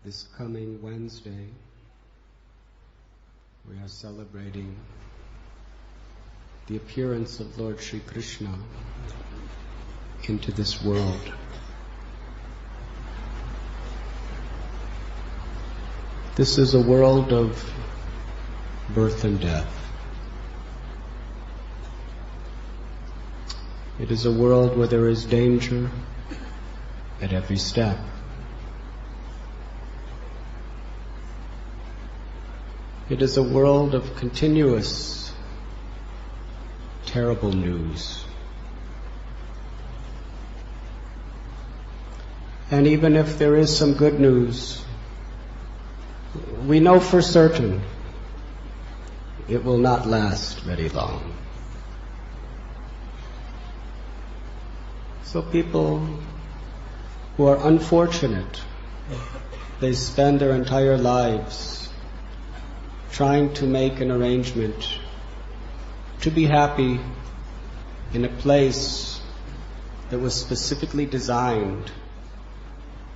This coming Wednesday, we are celebrating the appearance of Lord Sri Krishna into this world. This is a world of birth and death. It is a world where there is danger at every step. It is a world of continuous, terrible news. And even if there is some good news, we know for certain it will not last very long. So people who are unfortunate, they spend their entire lives trying to make an arrangement to be happy in a place that was specifically designed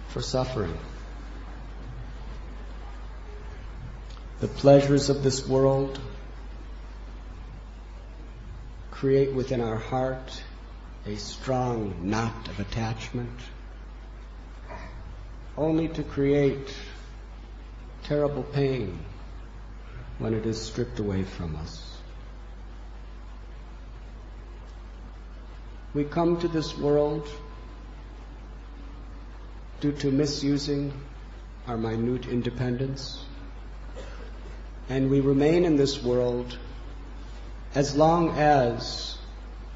for suffering. The pleasures of this world create within our heart a strong knot of attachment, only to create terrible pain when it is stripped away from us. We come to this world due to misusing our minute independence, and we remain in this world as long as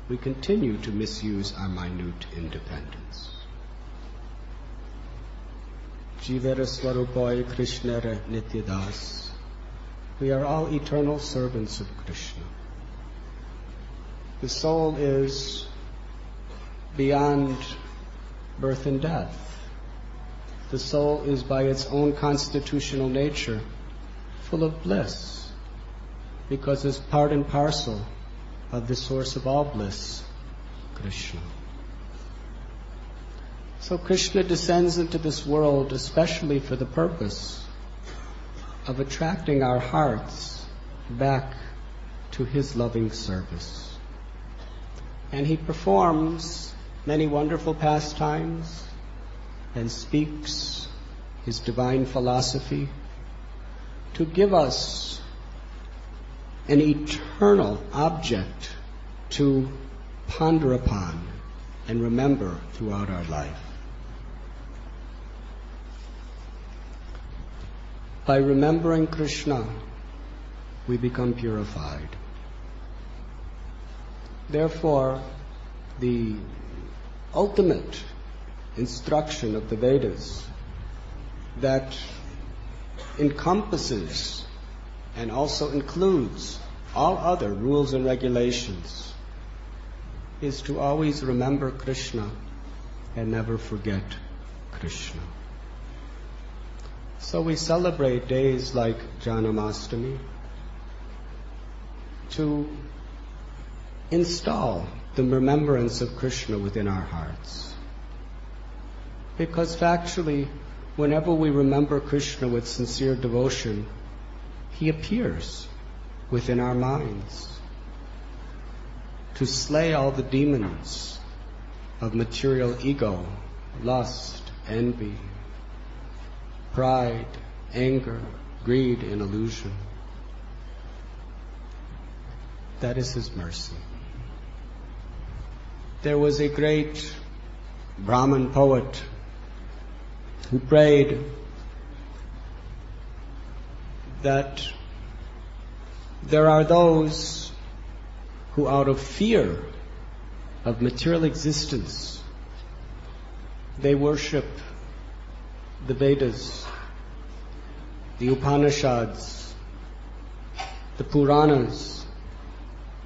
we continue to misuse our minute independence. Jivara Swarupai Krishnara Nityadas. We are all eternal servants of Krishna. The soul is beyond birth and death. The soul is by its own constitutional nature full of bliss, because it's part and parcel of the source of all bliss, Krishna. So Krishna descends into this world especially for the purpose of attracting our hearts back to His loving service. And He performs many wonderful pastimes and speaks His divine philosophy to give us an eternal object to ponder upon and remember throughout our life. By remembering Krishna, we become purified. Therefore, the ultimate instruction of the Vedas that encompasses and also includes all other rules and regulations is to always remember Krishna and never forget Krishna. So we celebrate days like Janmashtami to install the remembrance of Krishna within our hearts. Because factually, whenever we remember Krishna with sincere devotion, He appears within our minds to slay all the demons of material ego, lust, envy, pride, anger, greed, and illusion. That is His mercy. There was a great Brahmin poet who prayed that there are those who, out of fear of material existence, they worship the Vedas, the Upanishads, the Puranas,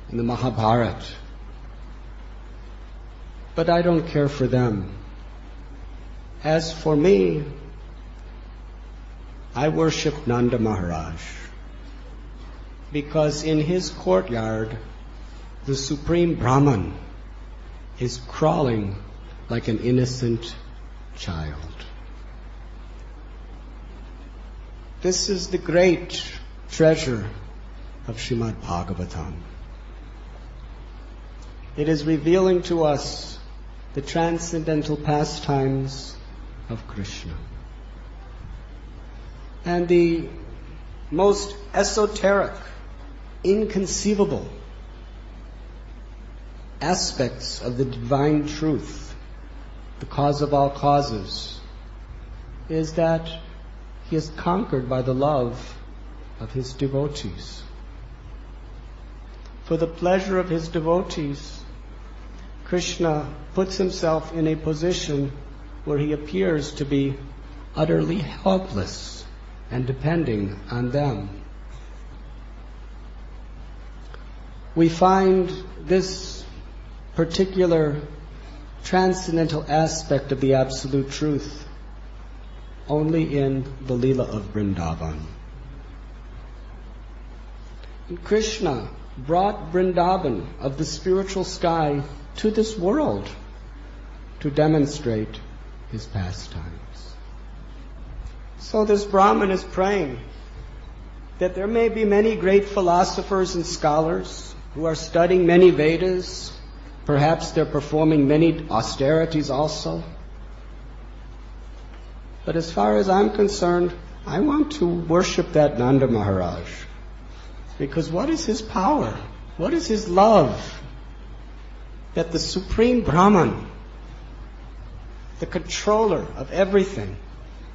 and the Mahabharata. But I don't care for them. As for me, I worship Nanda Maharaj, because in his courtyard, the Supreme Brahman is crawling like an innocent child. This is the great treasure of Srimad Bhagavatam. It is revealing to us the transcendental pastimes of Krishna. And the most esoteric, inconceivable aspects of the divine truth, the cause of all causes, is that he is conquered by the love of his devotees. For the pleasure of his devotees, Krishna puts himself in a position where he appears to be utterly helpless and depending on them. We find this particular transcendental aspect of the absolute truth only in the Leela of Vrindavan. And Krishna brought Vrindavan of the spiritual sky to this world to demonstrate his pastimes. So this Brahmin is praying that there may be many great philosophers and scholars who are studying many Vedas. Perhaps they're performing many austerities also. But as far as I'm concerned, I want to worship that Nanda Maharaj. Because what is his power? What is his love? That the Supreme Brahman, the controller of everything,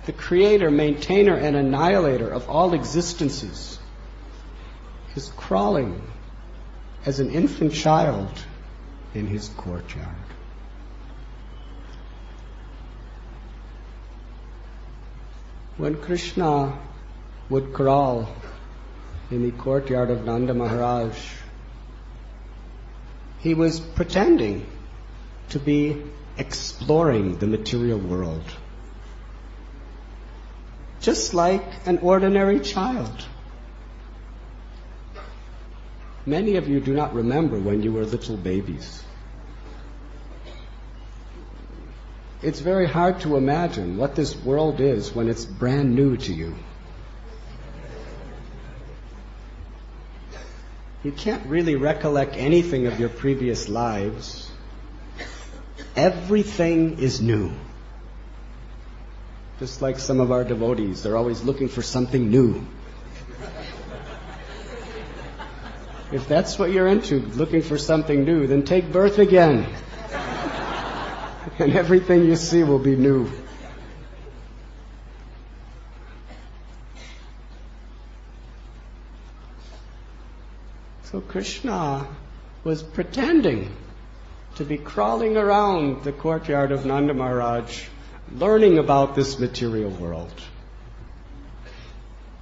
the creator, maintainer, and annihilator of all existences, is crawling as an infant child in his courtyard. When Krishna would crawl in the courtyard of Nanda Maharaj, he was pretending to be exploring the material world, just like an ordinary child. Many of you do not remember when you were little babies. It's very hard to imagine what this world is when it's brand new to you. You can't really recollect anything of your previous lives. Everything is new. Just like some of our devotees, they're always looking for something new. If that's what you're into, looking for something new, then take birth again. And everything you see will be new. So Krishna was pretending to be crawling around the courtyard of Nanda Maharaj, learning about this material world.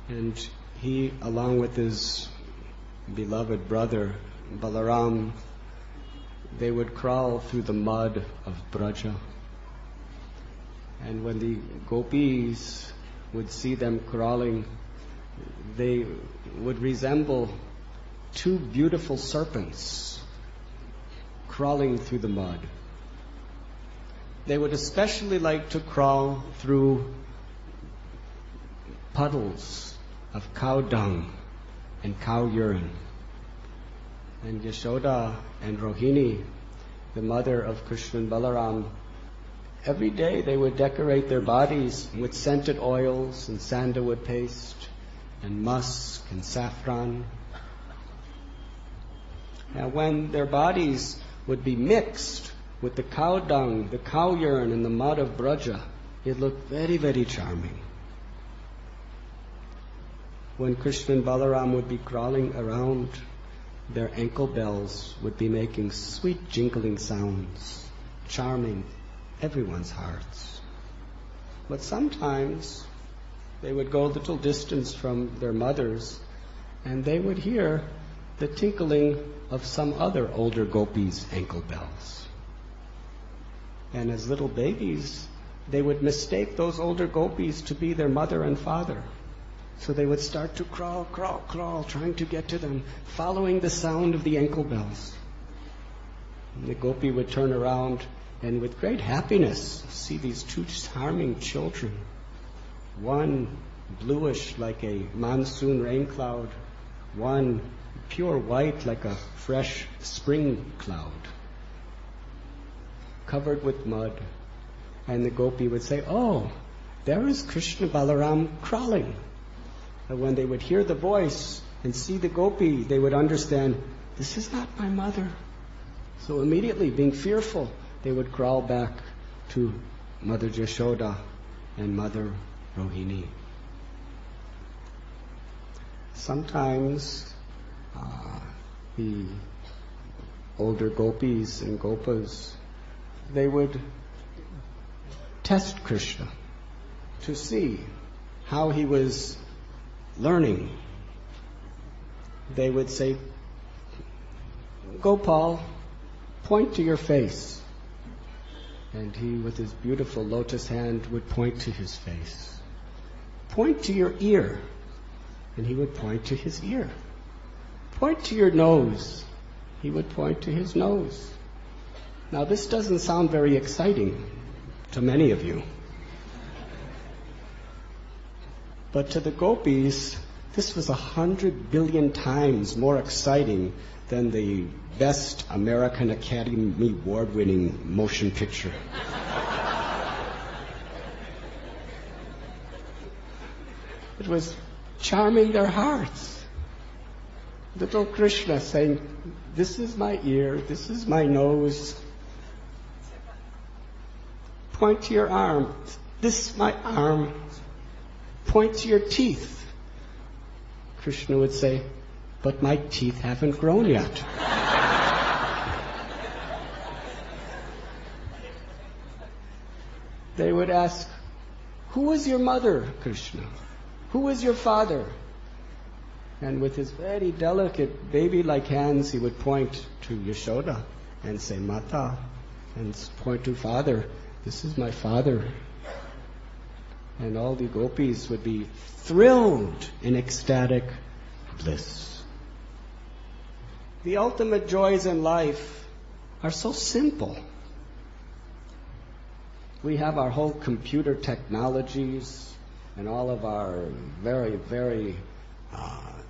And he, along with his beloved brother Balaram, they would crawl through the mud of Braja. And when the gopis would see them crawling, they would resemble two beautiful serpents crawling through the mud. They would especially like to crawl through puddles of cow dung and cow urine. And Yashoda and Rohini, the mother of Krishna and Balaram, every day they would decorate their bodies with scented oils and sandalwood paste and musk and saffron. Now when their bodies would be mixed with the cow dung, the cow urine, and the mud of Braja, it looked very, very charming. When Krishna and Balaram would be crawling around, their ankle bells would be making sweet jingling sounds, charming everyone's hearts. But sometimes they would go a little distance from their mothers, and they would hear the tinkling of some other older gopis' ankle bells. And as little babies, they would mistake those older gopis to be their mother and father. So they would start to crawl, crawl, crawl, trying to get to them, following the sound of the ankle bells. And the gopi would turn around and with great happiness see these two charming children, one bluish like a monsoon rain cloud, one pure white like a fresh spring cloud, covered with mud. And the gopi would say, "Oh, there is Krishna Balaram crawling." And when they would hear the voice and see the gopi, they would understand, this is not my mother. So immediately, being fearful, they would crawl back to Mother Jashoda and Mother Rohini. Sometimes the older gopis and gopas, they would test Krishna to see how he was learning. They would say, "Gopal, point to your face." And he, with his beautiful lotus hand, would point to his face. "Point to your ear." And he would point to his ear. "Point to your nose." He would point to his nose. Now this doesn't sound very exciting to many of you. But to the gopis, this was 100 billion times more exciting than the best American Academy Award-winning motion picture. It was charming their hearts. Little Krishna saying, "This is my ear, this is my nose. Point to your arm. This is my arm. Point to your teeth." Krishna would say, "But my teeth haven't grown yet." They would ask, "Who is your mother, Krishna? Who is your father?" And with his very delicate baby-like hands, he would point to Yashoda and say, "Mata," and point to father, "This is my father." And all the gopis would be thrilled in ecstatic bliss. The ultimate joys in life are so simple. We have our whole computer technologies and all of our very, very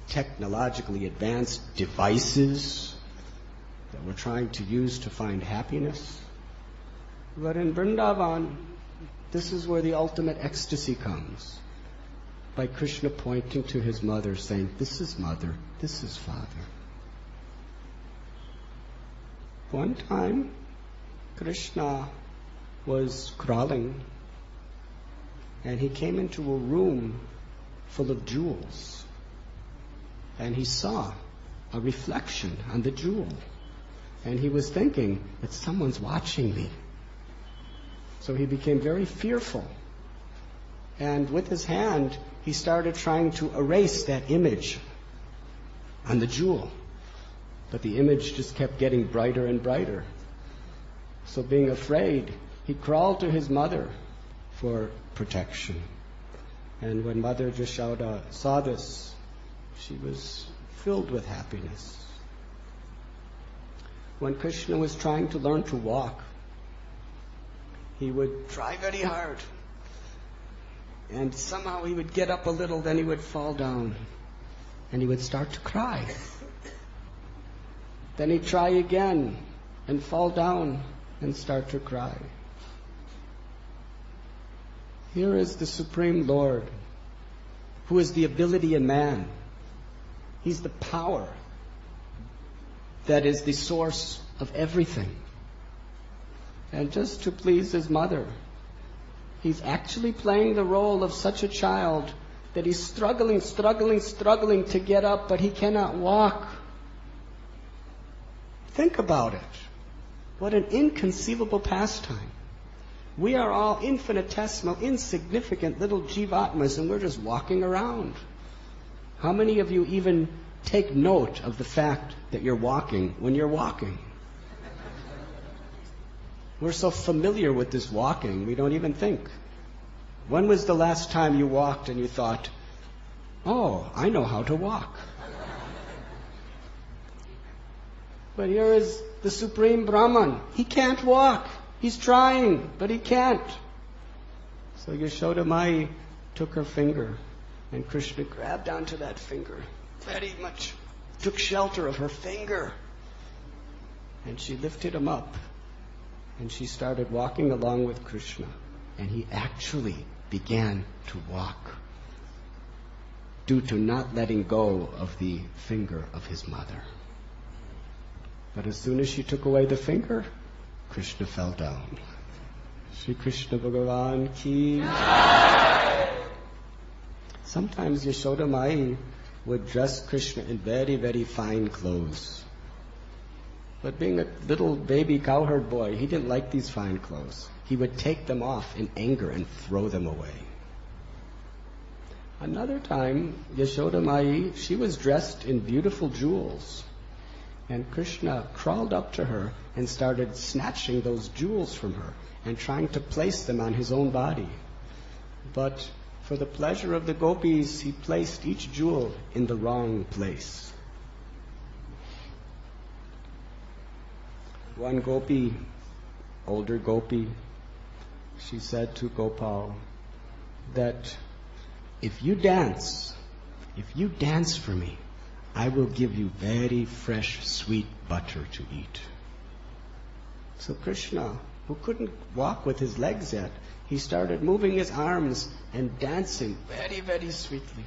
technologically advanced devices that we're trying to use to find happiness. But in Vrindavan, this is where the ultimate ecstasy comes, by Krishna pointing to his mother, saying, "This is mother, this is father." One time, Krishna was crawling, and he came into a room full of jewels, and he saw a reflection on the jewel, and he was thinking that someone's watching me. So he became very fearful, and with his hand he started trying to erase that image on the jewel, but the image just kept getting brighter and brighter. So being afraid, he crawled to his mother for protection. And when Mother Jashoda saw this, she was filled with happiness. When Krishna was trying to learn to walk, he would try very hard, and somehow he would get up a little, then he would fall down, and he would start to cry. Then he'd try again, and fall down, and start to cry. Here is the Supreme Lord, who is the ability in man. He's the power that is the source of everything. And just to please his mother, he's actually playing the role of such a child that he's struggling to get up, but he cannot walk. Think about it. What an inconceivable pastime. We are all infinitesimal, insignificant little jivatmas, and we're just walking around. How many of you even take note of the fact that you're walking when you're walking? We're so familiar with this walking, we don't even think. When was the last time you walked and you thought, "Oh, I know how to walk"? But here is the Supreme Brahman. He can't walk. He's trying, but he can't. So Yashoda Mai took her finger And Krishna grabbed onto that finger, very much took shelter of her finger. And she lifted him up, and she started walking along with Krishna. And he actually began to walk due to not letting go of the finger of his mother. But as soon as she took away the finger, Krishna fell down. Shri Krishna Bhagavan ki. Sometimes Yashoda Mai would dress Krishna in very, very fine clothes. But being a little baby cowherd boy, he didn't like these fine clothes. He would take them off in anger and throw them away. Another time, Yashoda Mai, she was dressed in beautiful jewels. And Krishna crawled up to her and started snatching those jewels from her and trying to place them on his own body. But for the pleasure of the gopis, he placed each jewel in the wrong place. One gopi, older gopi, she said to Gopal that if you dance for me, I will give you very fresh, sweet butter to eat. So Krishna, who couldn't walk with his legs yet, he started moving his arms and dancing very, very sweetly.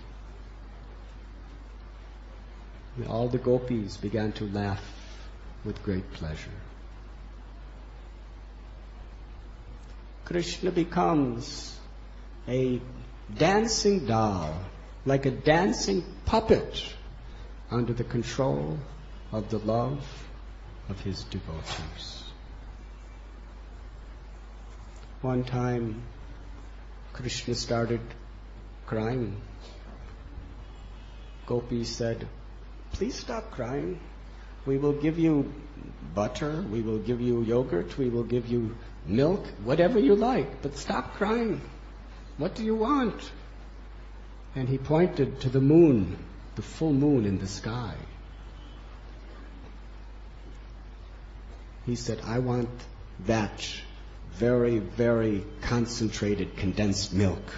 And all the gopis began to laugh with great pleasure. Krishna becomes a dancing doll, like a dancing puppet, under the control of the love of his devotees. One time, Krishna started crying. Gopis said, "Please stop crying. We will give you butter, we will give you yogurt, we will give you milk, whatever you like, but stop crying. What do you want?" And he pointed to the moon, the full moon in the sky. He said, "I want that very, very concentrated condensed milk."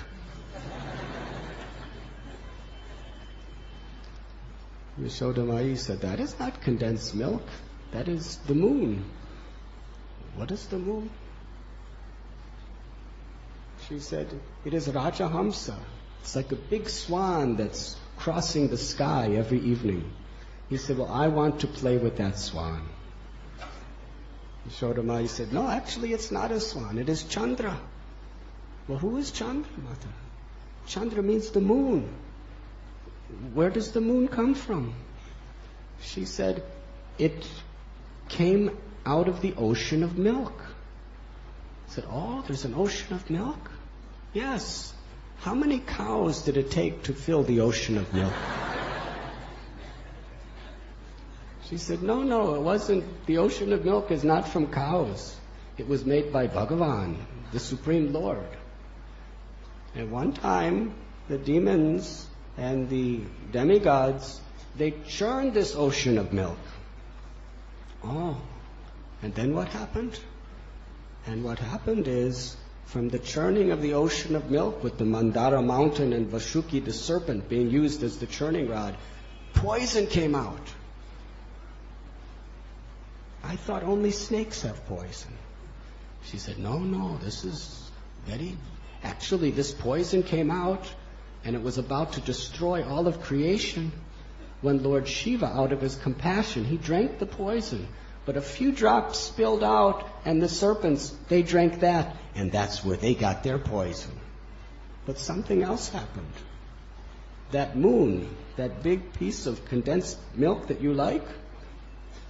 Yashoda Mai said, "That is not condensed milk. That is the moon." "What is the moon?" She said, "It is Rajahamsa. It's like a big swan that's crossing the sky every evening." He said, "Well, I want to play with that swan." Yashoda Mai said, "No, actually it's not a swan. It is Chandra." "Well, who is Chandra, Mother?" "Chandra means the moon." "Where does the moon come from?" She said, "It came out of the ocean of milk." I said, "Oh, there's an ocean of milk?" "Yes." "How many cows did it take to fill the ocean of milk?" She said, No, it wasn't. The ocean of milk is not from cows. It was made by Bhagavan, the Supreme Lord. At one time, the demons and the demigods, they churned this ocean of milk. Oh, and then what happened? And what happened is, from the churning of the ocean of milk with the Mandara mountain and Vashuki the serpent being used as the churning rod, poison came out. "I thought only snakes have poison." She said, No, this is actually this poison came out and it was about to destroy all of creation when Lord Shiva, out of his compassion, he drank the poison. But a few drops spilled out and the serpents, they drank that, and that's where they got their poison. But something else happened. That moon, that big piece of condensed milk that you like,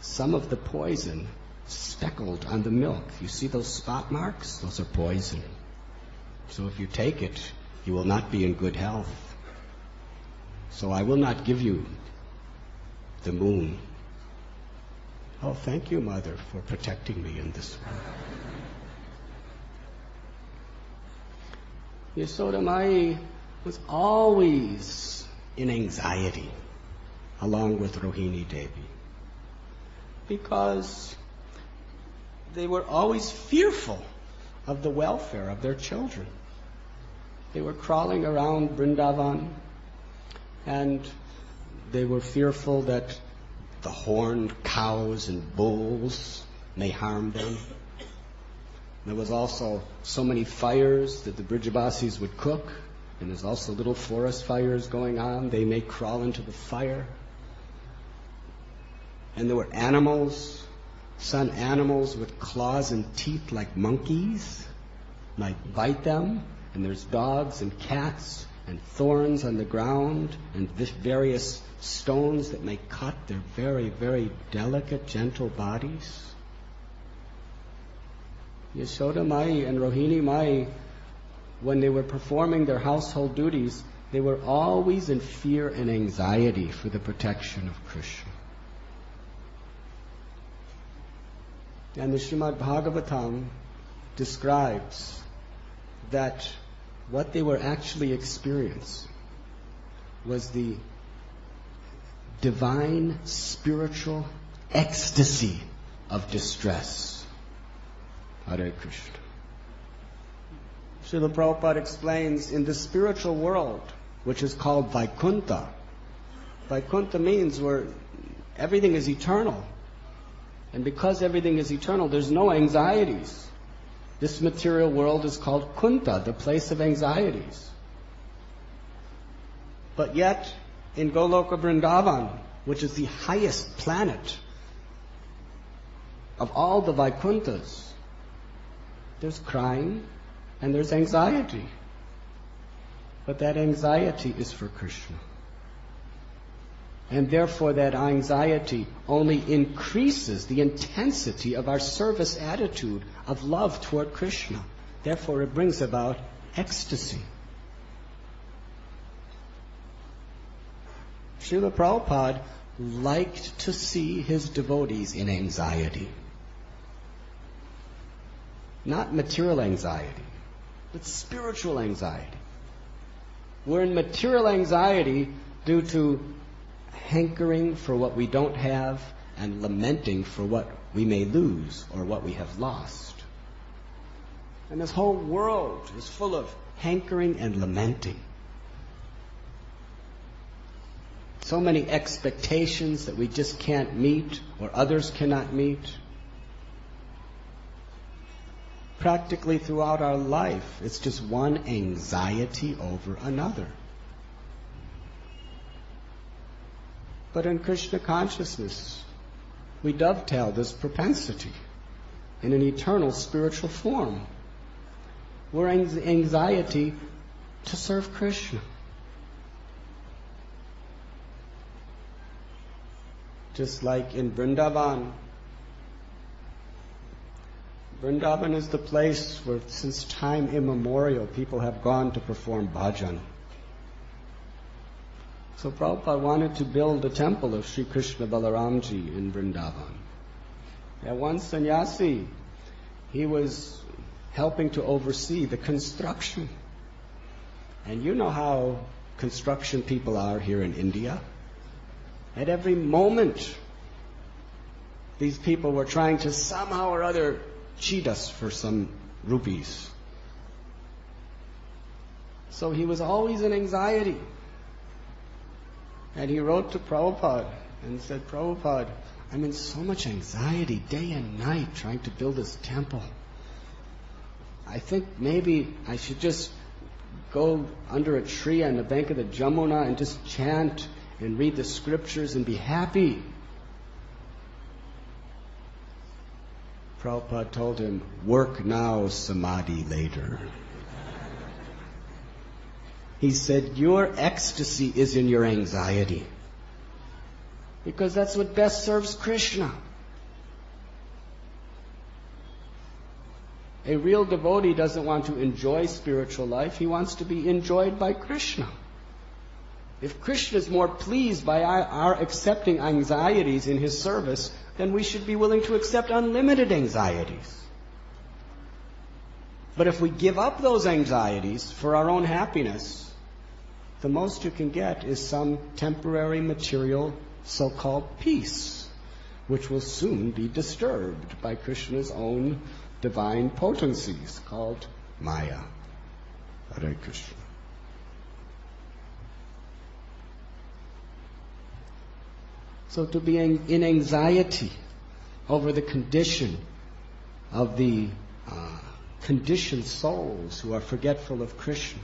some of the poison speckled on the milk. You see those spot marks? Those are poison. So if you take it, you will not be in good health. So I will not give you the moon. "Oh, thank you, Mother, for protecting me in this way." Yashoda Mai was always in anxiety, along with Rohini Devi, because they were always fearful of the welfare of their children. They were crawling around Vrindavan and they were fearful that the horned cows and bulls may harm them. There was also so many fires that the Brijabasis would cook, and there's also little forest fires going on. They may crawl into the fire. And there were animals, sun animals with claws and teeth like monkeys, might bite them. And there's dogs and cats and thorns on the ground and various stones that may cut their very, very delicate, gentle bodies. Yashoda Mai and Rohini Mai, when they were performing their household duties, they were always in fear and anxiety for the protection of Krishna. And the Srimad Bhagavatam describes that what they were actually experiencing was the divine spiritual ecstasy of distress. Hare Krishna. Srila Prabhupada explains, in the spiritual world, which is called Vaikuntha, Vaikuntha means where everything is eternal. And because everything is eternal, there's no anxieties. This material world is called Kunta, the place of anxieties. But yet, in Goloka Vrindavan, which is the highest planet of all the Vaikunthas, there's crying and there's anxiety. But that anxiety is for Krishna. And therefore that anxiety only increases the intensity of our service attitude of love toward Krishna. Therefore it brings about ecstasy. Srila Prabhupada liked to see his devotees in anxiety. Not material anxiety, but spiritual anxiety. We're in material anxiety due to hankering for what we don't have and lamenting for what we may lose or what we have lost. And this whole world is full of hankering and lamenting. So many expectations that we just can't meet or others cannot meet. Practically throughout our life, it's just one anxiety over another. But in Krishna consciousness, we dovetail this propensity in an eternal spiritual form. We're anxiety to serve Krishna. Just like in Vrindavan. Vrindavan is the place where since time immemorial people have gone to perform bhajan. So Prabhupada wanted to build a temple of Sri Krishna Balaramji in Vrindavan. At one sannyasi, he was helping to oversee the construction. And you know how construction people are here in India. At every moment, these people were trying to somehow or other cheat us for some rupees. So he was always in anxiety. And he wrote to Prabhupada and said, Prabhupada, I'm in so much anxiety day and night trying to build this temple. I think maybe I should just go under a tree on the bank of the Jamuna and just chant and read the scriptures and be happy. Prabhupada told him, work now, samadhi later. He said, your ecstasy is in your anxiety. Because that's what best serves Krishna. A real devotee doesn't want to enjoy spiritual life. He wants to be enjoyed by Krishna. If Krishna is more pleased by our accepting anxieties in his service, then we should be willing to accept unlimited anxieties. But if we give up those anxieties for our own happiness, the most you can get is some temporary material so-called peace, which will soon be disturbed by Krishna's own divine potencies called Maya. Hare Krishna. So to be in anxiety over the condition of the conditioned souls who are forgetful of Krishna,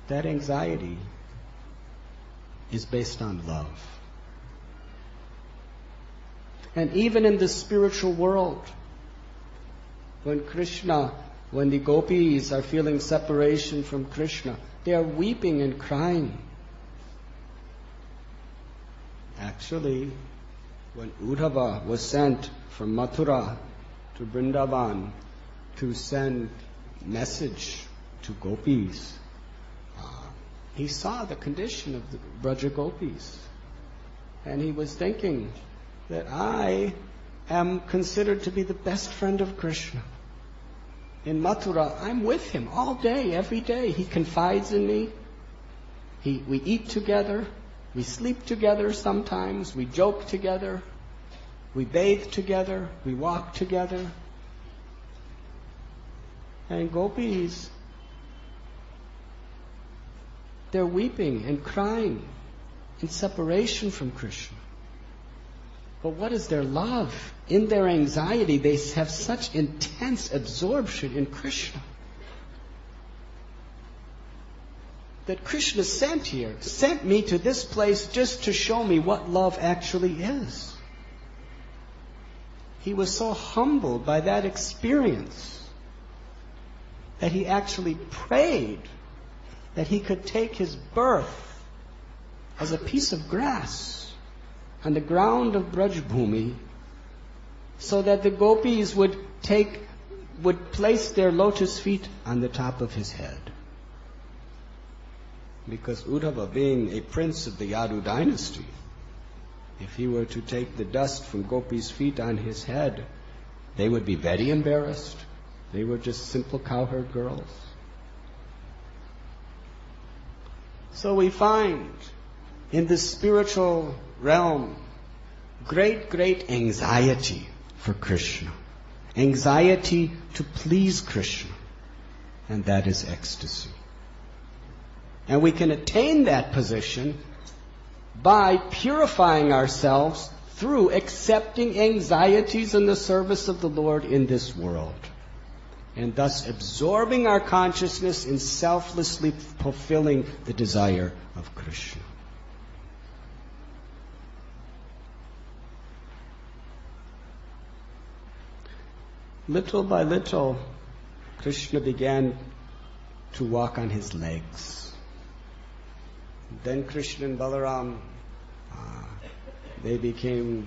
that anxiety is based on love. And even in the spiritual world, when the gopis are feeling separation from Krishna, they are weeping and crying. Actually, when Uddhava was sent from Mathura to Vrindavan to send message to gopis, he saw the condition of the Braja gopis. And he was thinking that I am considered to be the best friend of Krishna. In Mathura, I'm with him all day, every day. He confides in me. We eat together. We sleep together sometimes. We joke together. We bathe together. We walk together. And gopis, they're weeping and crying in separation from Krishna. But what is their love? In their anxiety, they have such intense absorption in Krishna that Krishna sent me to this place just to show me what love actually is. He was so humbled by that experience that he actually prayed that he could take his birth as a piece of grass on the ground of Brajbhumi, so that the gopis would place their lotus feet on the top of his head. Because Uddhava, being a prince of the Yadu dynasty, if he were to take the dust from gopis' feet on his head, they would be very embarrassed. They were just simple cowherd girls. So we find in the spiritual realm great anxiety for Krishna. Anxiety to please Krishna. And that is ecstasy. And we can attain that position by purifying ourselves through accepting anxieties in the service of the Lord in this world. And thus absorbing our consciousness in selflessly fulfilling the desire of Krishna. Little by little, Krishna began to walk on his legs. Then Krishna and Balaram, they became,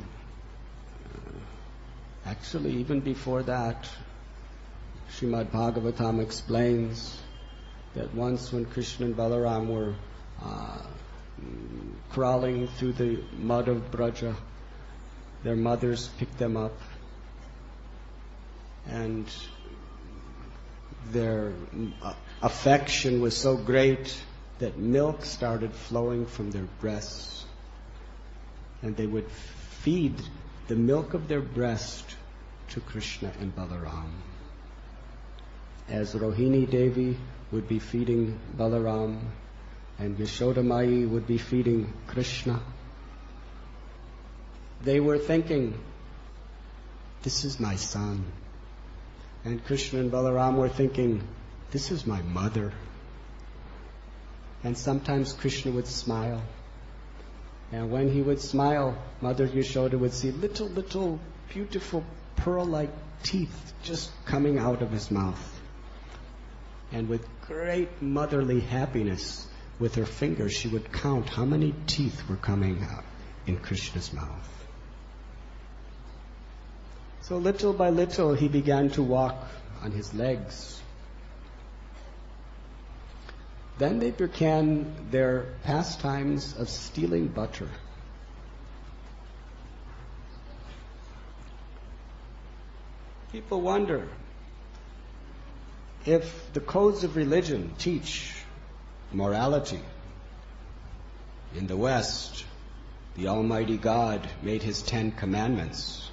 actually even before that, Srimad Bhagavatam explains that once when Krishna and Balaram were crawling through the mud of Braja, their mothers picked them up, and their affection was so great that milk started flowing from their breasts, and they would feed the milk of their breast to Krishna and Balaram. As Rohini Devi would be feeding Balaram, and Yashoda Mai would be feeding Krishna, they were thinking, this is my son. And Krishna and Balaram were thinking, this is my mother. And sometimes Krishna would smile. And when he would smile, Mother Yashoda would see little beautiful pearl-like teeth just coming out of his mouth. And with great motherly happiness, with her fingers, she would count how many teeth were coming out in Krishna's mouth. So little by little, he began to walk on his legs. Then they began their pastimes of stealing butter. People wonder if the codes of religion teach morality. In the West, the Almighty God made his 10 commandments.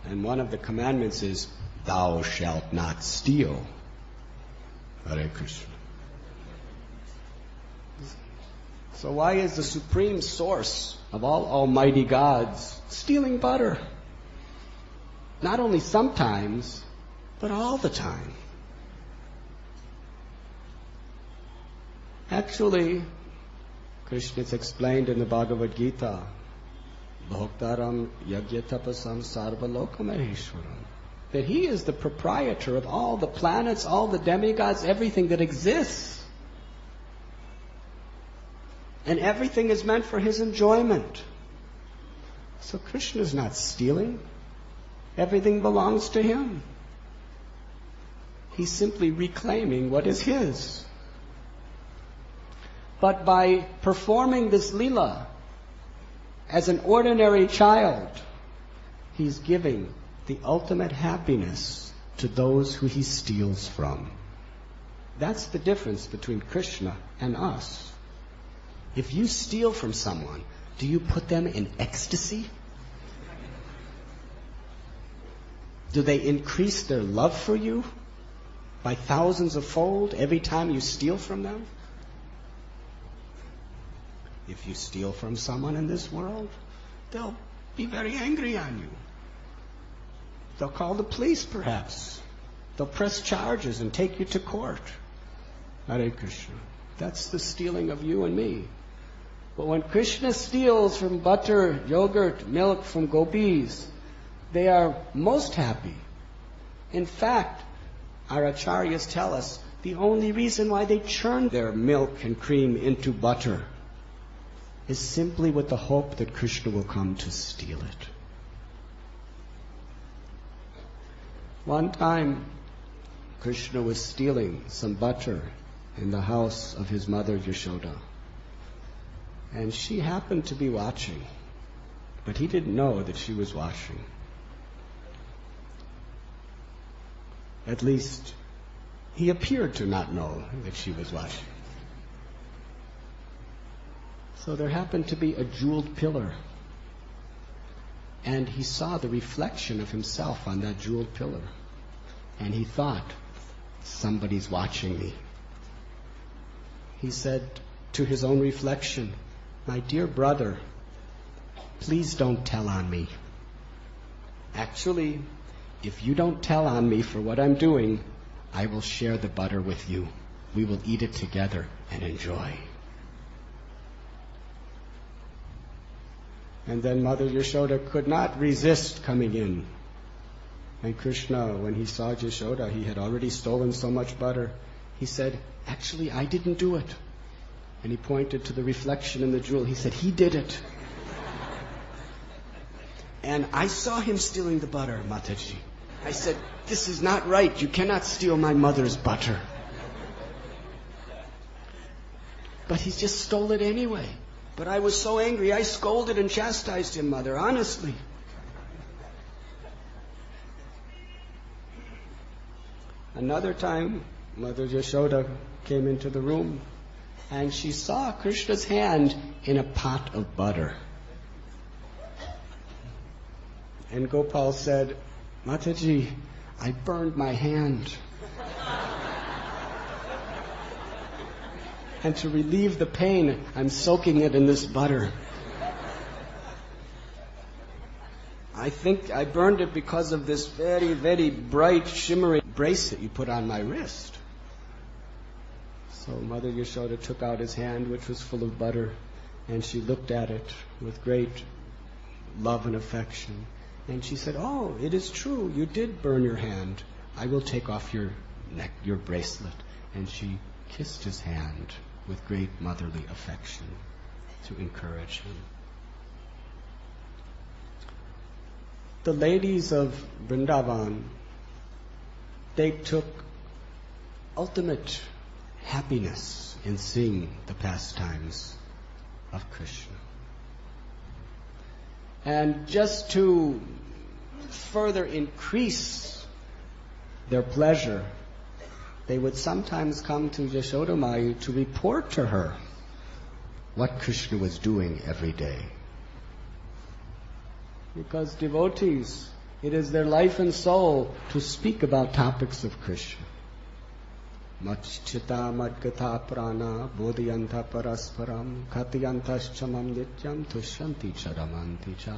And one of the commandments is, thou shalt not steal. Hare Krishna. So why is the supreme source of all almighty gods stealing butter? Not only sometimes, but all the time. Actually, Krishna is explained in the Bhagavad Gita, Bhoktaram Yagyatapasam Sarvalokamaheeshwaram, that he is the proprietor of all the planets, all the demigods, everything that exists. And everything is meant for his enjoyment. So Krishna is not stealing. Everything belongs to him. He's simply reclaiming what is his. But by performing this lila as an ordinary child, he's giving the ultimate happiness to those who he steals from. That's the difference between Krishna and us. If you steal from someone, do you put them in ecstasy? Do they increase their love for you by thousands of fold every time you steal from them? If you steal from someone in this world, they'll be very angry on you. They'll call the police, perhaps. They'll press charges and take you to court. Hare Krishna. That's the stealing of you and me. But when Krishna steals from butter, yogurt, milk from gopis, they are most happy. In fact, our acharyas tell us the only reason why they churn their milk and cream into butter is simply with the hope that Krishna will come to steal it. One time, Krishna was stealing some butter in the house of his mother Yashoda. And she happened to be watching, but he didn't know that she was watching. At least, he appeared to not know that she was watching. So there happened to be a jeweled pillar, and he saw the reflection of himself on that jeweled pillar, and he thought, somebody's watching me. He said to his own reflection, my dear brother, please don't tell on me. Actually, if you don't tell on me for what I'm doing, I will share the butter with you. We will eat it together and enjoy. And then Mother Yashoda could not resist coming in. And Krishna, when he saw Yashoda, he had already stolen so much butter. He said, actually, I didn't do it. And he pointed to the reflection in the jewel. He said, he did it. And I saw him stealing the butter, Mataji. I said, this is not right. You cannot steal my mother's butter. But he just stole it anyway. But I was so angry, I scolded and chastised him, Mother, honestly. Another time, Mother Yashoda came into the room, and she saw Krishna's hand in a pot of butter. And Gopal said, Mataji, I burned my hand. And to relieve the pain, I'm soaking it in this butter. I think I burned it because of this very, very bright, shimmering bracelet you put on my wrist. So Mother Yashoda took out his hand, which was full of butter, and she looked at it with great love and affection. And she said, oh, it is true, you did burn your hand. I will take off your neck, your bracelet. And she kissed his hand with great motherly affection to encourage him. The ladies of Vrindavan, they took ultimate happiness in seeing the pastimes of Krishna. And just to further increase their pleasure, they would sometimes come to Yashoda Maya to report to her what Krishna was doing every day. Because devotees, it is their life and soul to speak about topics of Krishna. Machchita madgata prana bodhyanta parasparam khatyantaschamam nityam tushyanti charamanti cha.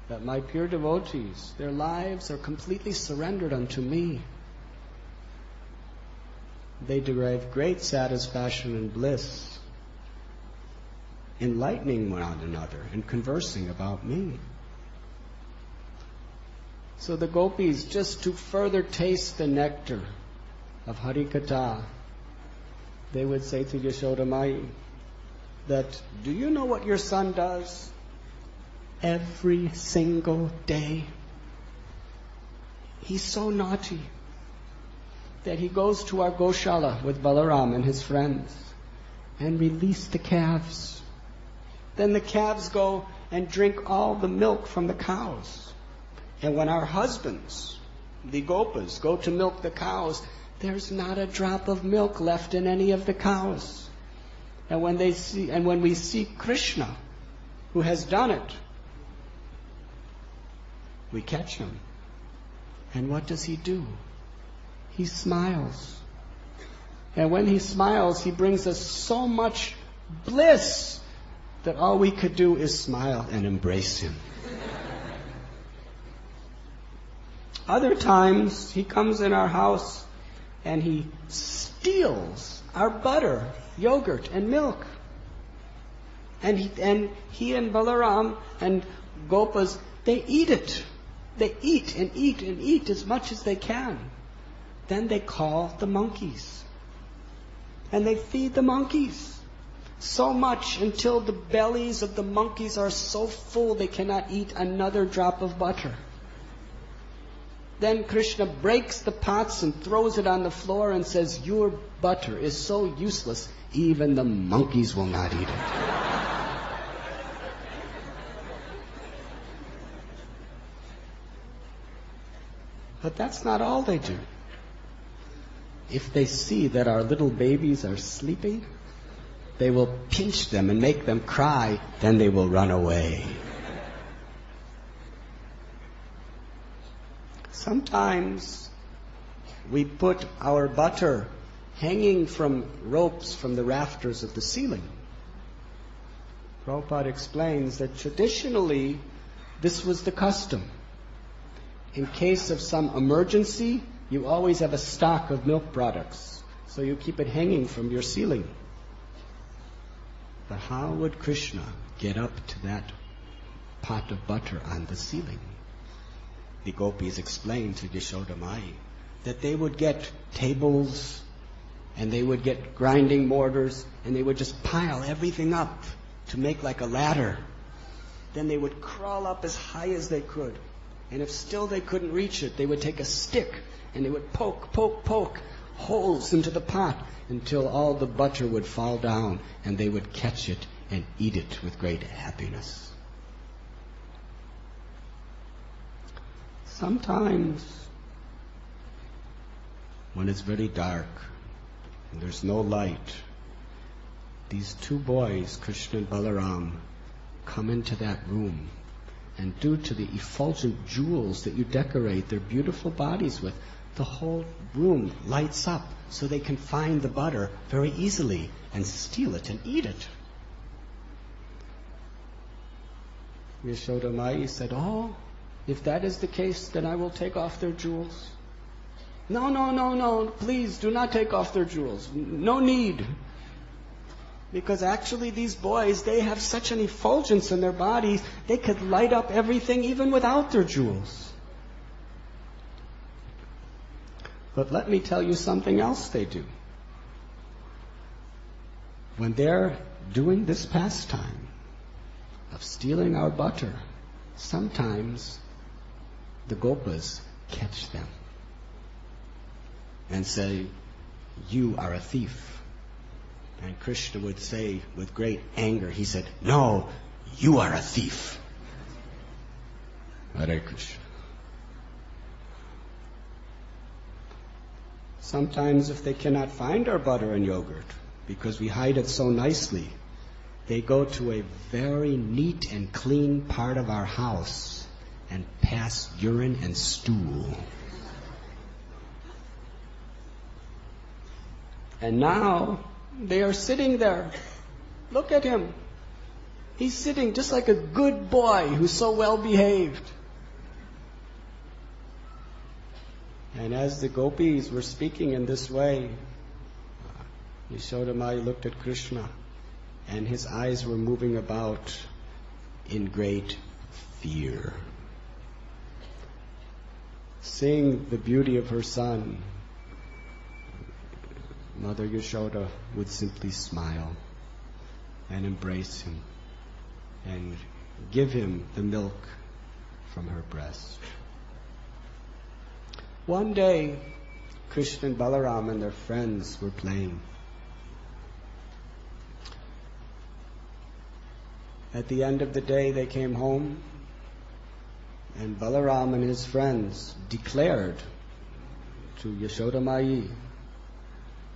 That my pure devotees, their lives are completely surrendered unto me. They derive great satisfaction and bliss, enlightening one another and conversing about me. So the gopis, just to further taste the nectar of Harikatha, they would say to Yashoda Mai that, do you know what your son does every single day? He's so naughty that he goes to our Goshala with Balaram and his friends and release the calves. Then the calves go and drink all the milk from the cows. And when our husbands, the gopas, go to milk the cows, there's not a drop of milk left in any of the cows. And when we see Krishna, who has done it, we catch him. And what does he do? He smiles. And when he smiles, he brings us so much bliss that all we could do is smile and embrace him. Other times, he comes in our house and he steals our butter, yogurt, and milk. And he and Balaram and Gopas, they eat it. They eat and eat and eat as much as they can. Then they call the monkeys. And they feed the monkeys. So much until the bellies of the monkeys are so full they cannot eat another drop of butter. Then Krishna breaks the pots and throws it on the floor and says, your butter is so useless, even the monkeys will not eat it. But that's not all they do. If they see that our little babies are sleeping, they will pinch them and make them cry, then they will run away. Sometimes we put our butter hanging from ropes from the rafters of the ceiling. Prabhupada explains that traditionally this was the custom. In case of some emergency, you always have a stock of milk products, so you keep it hanging from your ceiling. But how would Krishna get up to that pot of butter on the ceiling? The gopis explained to Yashoda Mai that they would get tables and they would get grinding mortars and they would just pile everything up to make like a ladder. Then they would crawl up as high as they could. And if still they couldn't reach it, they would take a stick and they would poke holes into the pot until all the butter would fall down and they would catch it and eat it with great happiness. Sometimes, when it's very dark and there's no light, these two boys, Krishna and Balaram, come into that room, and due to the effulgent jewels that you decorate their beautiful bodies with, the whole room lights up so they can find the butter very easily and steal it and eat it. Yashoda Mai said, oh, if that is the case, then I will take off their jewels. No, please do not take off their jewels. No need. Because actually these boys, they have such an effulgence in their bodies, they could light up everything even without their jewels. But let me tell you something else they do. When they're doing this pastime of stealing our butter, sometimes the gopas catch them and say, you are a thief. And Krishna would say with great anger, he said, no, you are a thief. Hare Krishna. Sometimes if they cannot find our butter and yogurt, because we hide it so nicely, they go to a very neat and clean part of our house and pass urine and stool. And now they are sitting there. Look at him. He's sitting just like a good boy who's so well behaved. And as the gopis were speaking in this way, Yashodamai looked at Krishna, and his eyes were moving about in great fear. Seeing the beauty of her son, Mother Yashoda would simply smile and embrace him and give him the milk from her breast. One day, Krishna and Balarama and their friends were playing. At the end of the day, they came home, and Balaram and his friends declared to Yashodamai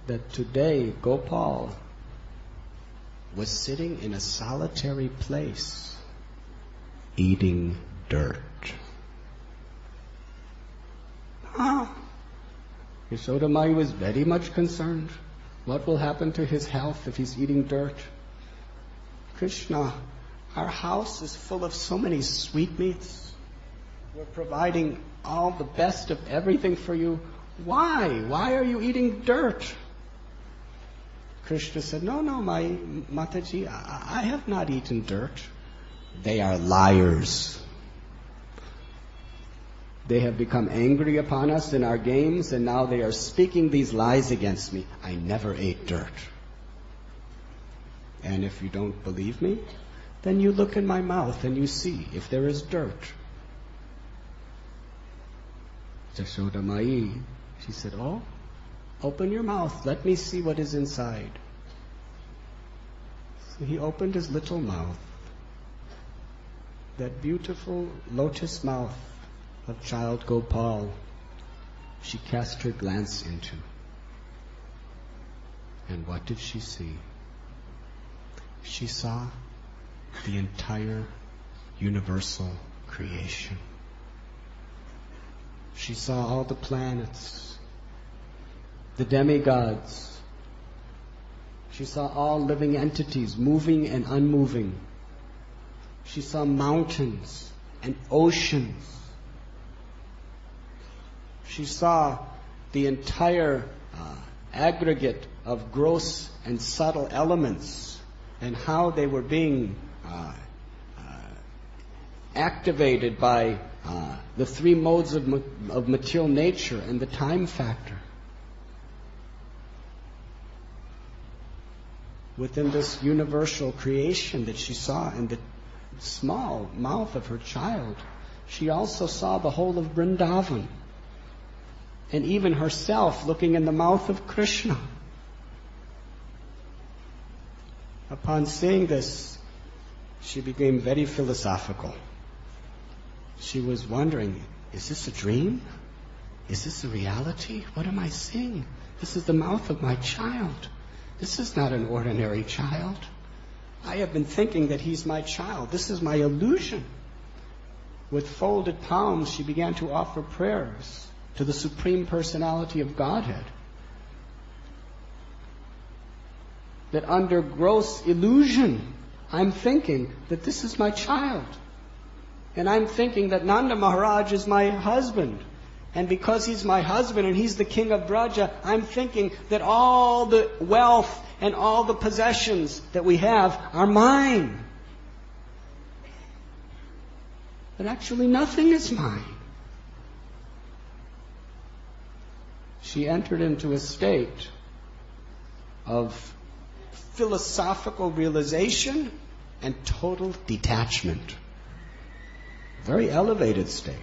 that today Gopal was sitting in a solitary place eating dirt. Yashodamai was very much concerned. What will happen to his health if he's eating dirt? Krishna, our house is full of so many sweetmeats. We're providing all the best of everything for you. Why? Why are you eating dirt? Krishna said, no, my Mataji, I have not eaten dirt. They are liars. They have become angry upon us in our games, and now they are speaking these lies against me. I never ate dirt. And if you don't believe me, then you look in my mouth and you see if there is dirt. Yashodamai, she said, oh, open your mouth, let me see what is inside. So he opened his little mouth, that beautiful lotus mouth of child Gopal. She cast her glance into. And what did she see? She saw the entire universal creation. She saw all the planets, the demigods. She saw all living entities, moving and unmoving. She saw mountains and oceans. She saw the entire aggregate of gross and subtle elements and how they were being activated by the three modes of material nature and the time factor. Within this universal creation that she saw in the small mouth of her child, she also saw the whole of Vrindavan, and even herself looking in the mouth of Krishna. Upon seeing this, she became very philosophical. She was wondering, is this a dream? Is this a reality? What am I seeing? This is the mouth of my child. This is not an ordinary child. I have been thinking that he's my child. This is my illusion. With folded palms, she began to offer prayers to the Supreme Personality of Godhead. That under gross illusion, I'm thinking that this is my child. And I'm thinking that Nanda Maharaj is my husband. And because he's my husband and he's the king of Braja, I'm thinking that all the wealth and all the possessions that we have are mine. But actually nothing is mine. She entered into a state of philosophical realization and total detachment. Very elevated state.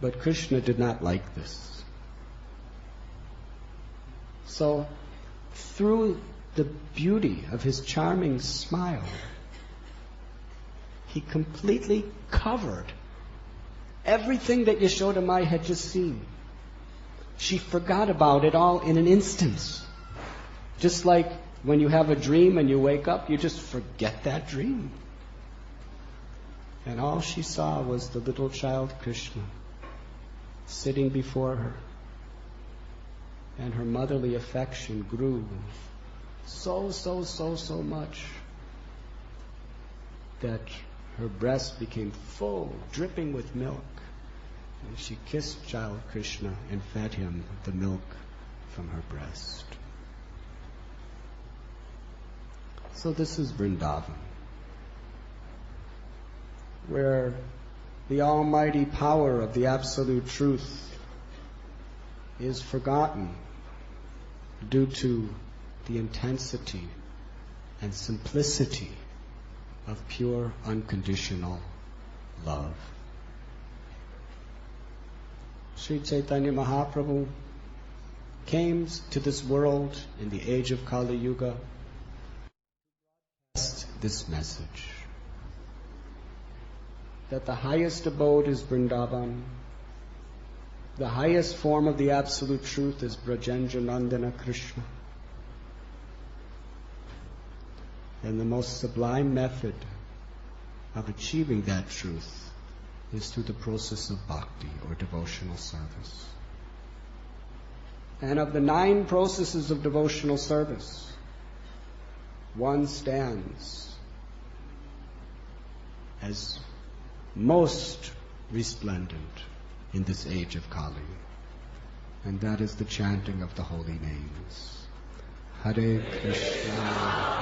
But Krishna did not like this. So, through the beauty of his charming smile, he completely covered everything that Yashodamai had just seen. She forgot about it all in an instant. Just like when you have a dream and you wake up, you just forget that dream. And all she saw was the little child Krishna sitting before her. and her motherly affection grew so much that her breast became full, dripping with milk. And she kissed child Krishna and fed him the milk from her breast. So this is Vrindavan, where the almighty power of the absolute truth is forgotten due to the intensity and simplicity of pure unconditional love. Sri Chaitanya Mahaprabhu came to this world in the age of Kali Yuga to broadcast this message, that the highest abode is Vrindavan, the highest form of the absolute truth is Brajenja Nandana Krishna, and the most sublime method of achieving that truth is through the process of bhakti, or devotional service. And of the 9 processes of devotional service, one stands as most resplendent in this age of Kali, and that is the chanting of the holy names. Hare Krishna,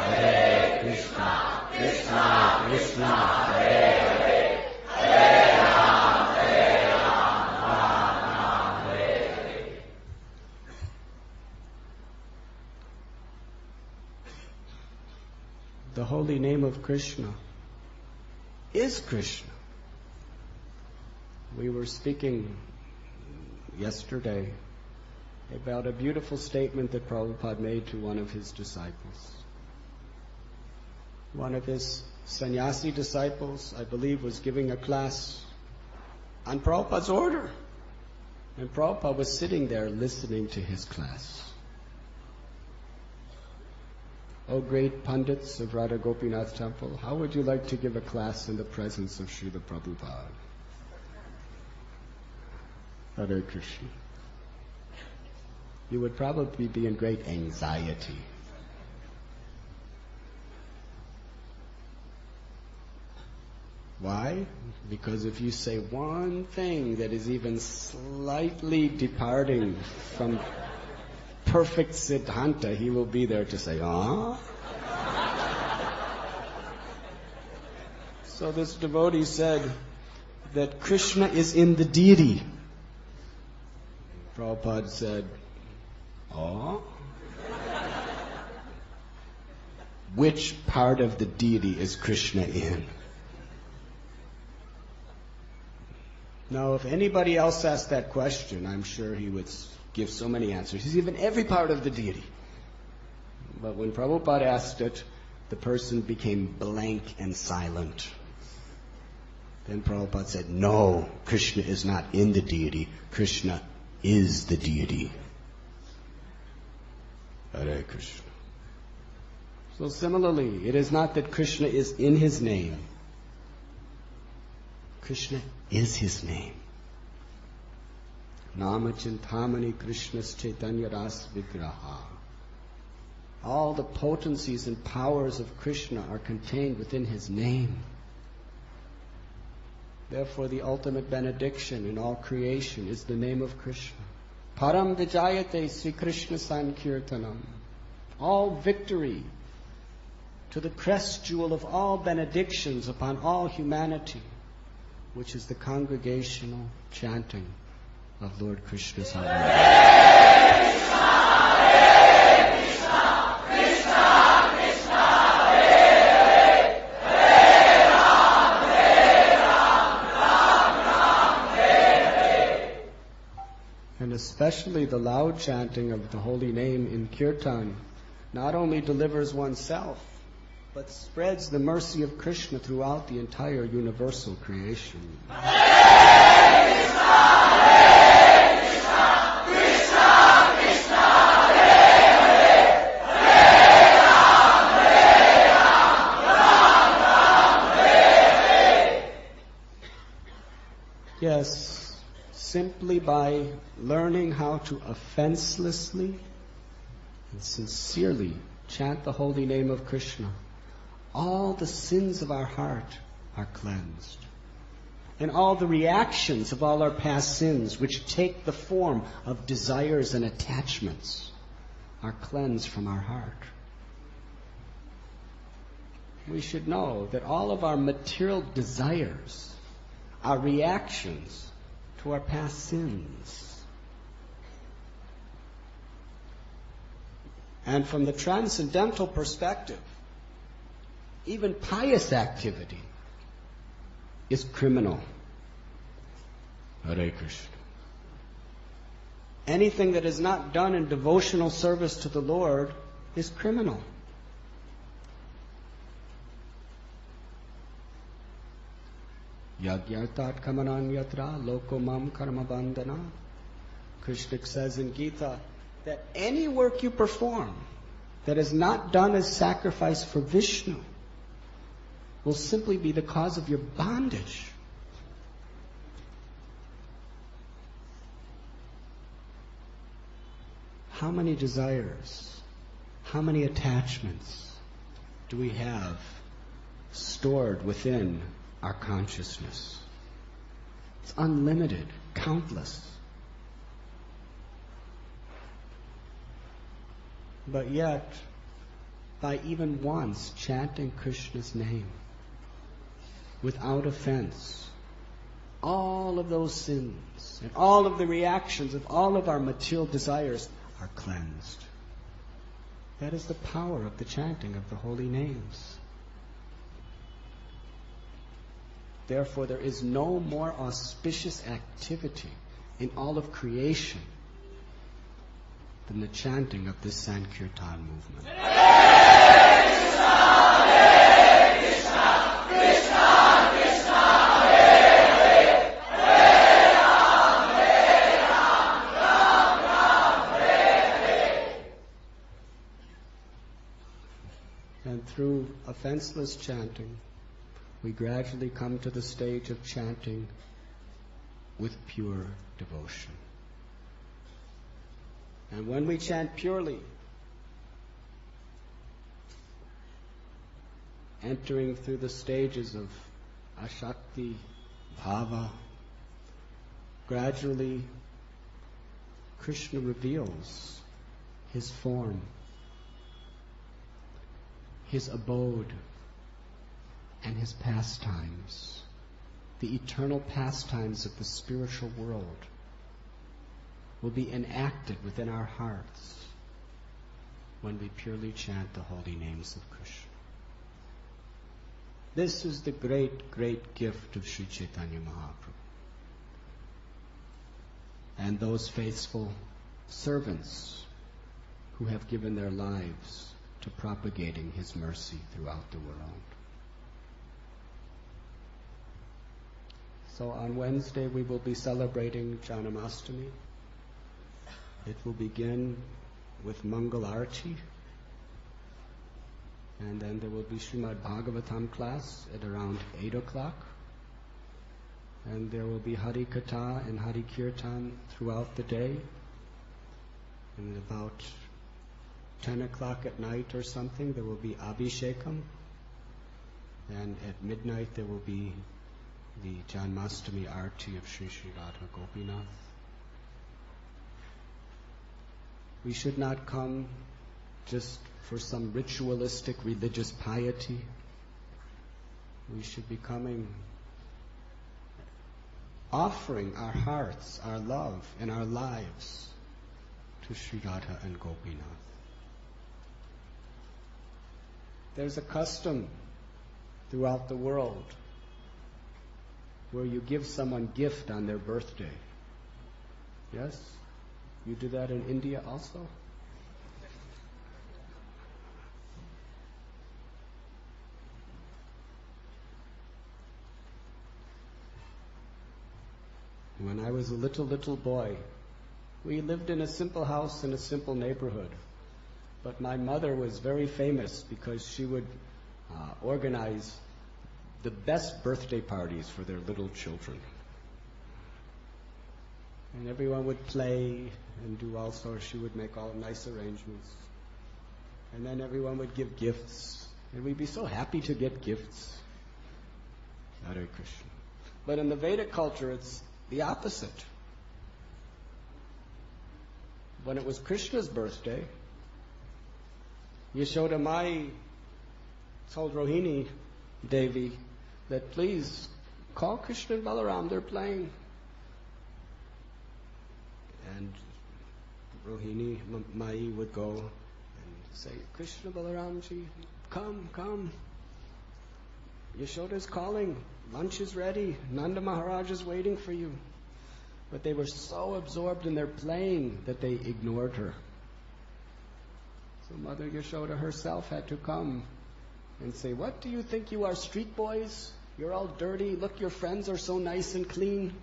Hare Krishna, Krishna Krishna, Hare Hare, Hare Ram, Ram Ram, Hare Hare. The holy name of Krishna is Krishna. We were speaking yesterday about a beautiful statement that Prabhupada made to one of his disciples. One of his sannyasi disciples, I believe, was giving a class on Prabhupada's order. And Prabhupada was sitting there listening to his class. O great pundits of Radha Gopinath Temple, how would you like to give a class in the presence of Srila Prabhupada? Hare Krishna. You would probably be in great anxiety. Why? Because if you say one thing that is even slightly departing from perfect Siddhanta, he will be there to say, ah? So this devotee said that Krishna is in the deity. Prabhupada said, oh? Which part of the deity is Krishna in? Now, if anybody else asked that question, I'm sure he would give so many answers. He's given every part of the deity. But when Prabhupada asked it, the person became blank and silent. Then Prabhupada said, no, Krishna is not in the deity. Krishna is the deity. Hare Krishna. So similarly, it is not that Krishna is in his name. Krishna is his name. Nama Chintamani Krishnas Chaitanya Ras Vigraha. All the potencies and powers of Krishna are contained within his name. Therefore, the ultimate benediction in all creation is the name of Krishna. Param Vijayate Sri Krishna Sankirtanam. All victory to the crest jewel of all benedictions upon all humanity, which is the congregational chanting of Lord Krishna's holy name. And especially the loud chanting of the holy name in kirtan not only delivers oneself, but spreads the mercy of Krishna throughout the entire universal creation. Hare Krishna, Hare Krishna, Krishna Krishna, Hare Hare, Hare Ram, Ram Ram, Hare Hare. Yes, simply by learning how to offenselessly and sincerely chant the holy name of Krishna, all the sins of our heart are cleansed. And all the reactions of all our past sins, which take the form of desires and attachments, are cleansed from our heart. We should know that all of our material desires are reactions to our past sins. And from the transcendental perspective, even pious activity is criminal. Hare Krishna. Anything that is not done in devotional service to the Lord is criminal. Yagyartat kamananyatra lokomam karma bandhana. Krishna says in Gita that any work you perform that is not done as sacrifice for Vishnu will simply be the cause of your bondage. How many desires, how many attachments do we have stored within our consciousness? It's unlimited, countless. But yet, by even once chanting Krishna's name, without offense, all of those sins and all of the reactions of all of our material desires are cleansed. That is the power of the chanting of the holy names. Therefore, there is no more auspicious activity in all of creation than the chanting of this Sankirtan movement. And through offenseless chanting, we gradually come to the stage of chanting with pure devotion. And when we chant purely, entering through the stages of Ashakti, Bhava, gradually Krishna reveals his form, his abode, and his pastimes, the eternal pastimes of the spiritual world, will be enacted within our hearts when we purely chant the holy names of Krishna. This is the great, great gift of Sri Chaitanya Mahaprabhu and those faithful servants who have given their lives to propagating his mercy throughout the world. So on Wednesday we will be celebrating Janmashtami. It will begin with Mangal Arati, and then there will be Srimad Bhagavatam class at around 8 o'clock, and there will be Hari Katha and Hari Kirtan throughout the day, and about 10 o'clock at night or something there will be Abhishekam, and at midnight there will be the Janmashtami Arati of Sri Sri Radha Gopinath. We should not come just for some ritualistic religious piety. We should be coming, offering our hearts, our love, and our lives to Sri Radha and Gopinath. There's a custom throughout the world where you give someone a gift on their birthday. Yes? You do that in India also? When I was a little boy, we lived in a simple house in a simple neighborhood. But my mother was very famous because she would organize the best birthday parties for their little children. And everyone would play and do all sorts. She would make all nice arrangements. And then everyone would give gifts. And we'd be so happy to get gifts. Hare Krishna. But in the Vedic culture, it's the opposite. When it was Krishna's birthday, Yashoda Mai told Rohini Devi that please call Krishna and Balaram, they're playing. And Rohini Mai would go and say, Krishna Balaramji, come. Yashoda's calling, lunch is ready, Nanda Maharaj is waiting for you. But they were so absorbed in their playing that they ignored her. So Mother Yashoda herself had to come and say, what do you think you are, street boys? You're all dirty. Look, your friends are so nice and clean.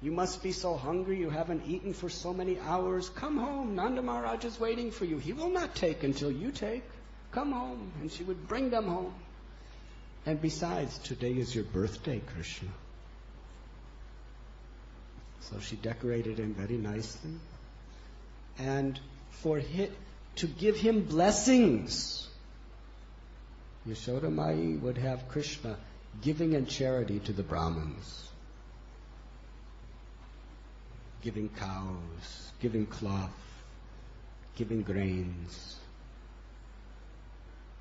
You must be so hungry. You haven't eaten for so many hours. Come home. Nanda Maharaj is waiting for you. He will not take until you take. Come home. And she would bring them home. And besides, today is your birthday, Krishna. So she decorated him very nicely. And to give him blessings, Yashoda Mai would have Krishna giving in charity to the Brahmins. Giving cows, giving cloth, giving grains.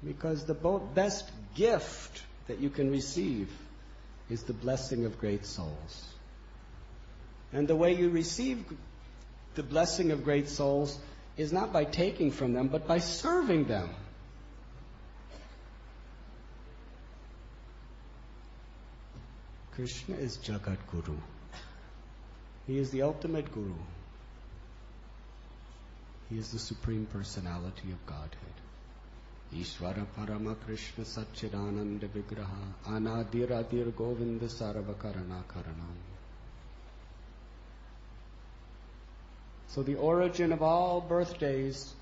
Because the best gift that you can receive is the blessing of great souls. And the way you receive the blessing of great souls is not by taking from them, but by serving them. Krishna is Jagat Guru. He is the ultimate Guru. He is the Supreme Personality of Godhead. Ishvara Parama Krishna Satchidananda Vigraha Anadiradir Govinda Sarvakarana Karanam. So the origin of all birthdays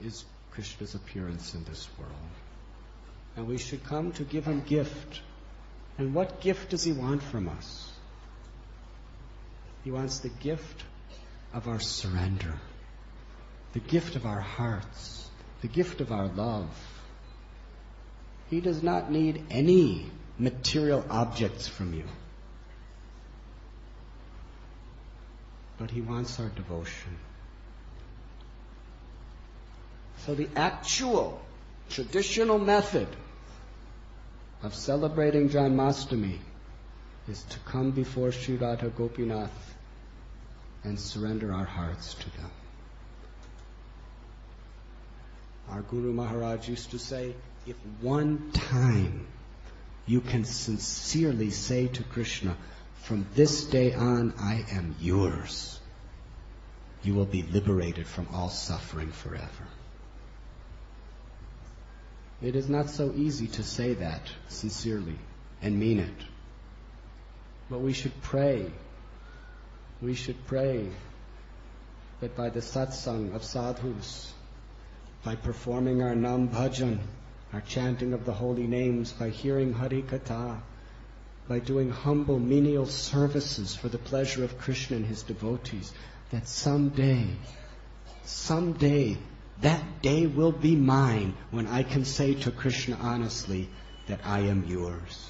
is Krishna's appearance in this world. And we should come to give him gift. And what gift does he want from us? He wants the gift of our surrender, the gift of our hearts, the gift of our love. He does not need any material objects from you. But he wants our devotion. So the actual, traditional method of celebrating Janmashtami is to come before Sri Radha Gopinath and surrender our hearts to them. Our Guru Maharaj used to say, if one time you can sincerely say to Krishna, from this day on I am yours, you will be liberated from all suffering forever. It is not so easy to say that sincerely and mean it. But we should pray. We should pray that by the satsang of sadhus, by performing our nam bhajan, our chanting of the holy names, by hearing Hari Katha, by doing humble menial services for the pleasure of Krishna and his devotees, that someday, that day will be mine when I can say to Krishna honestly that I am yours.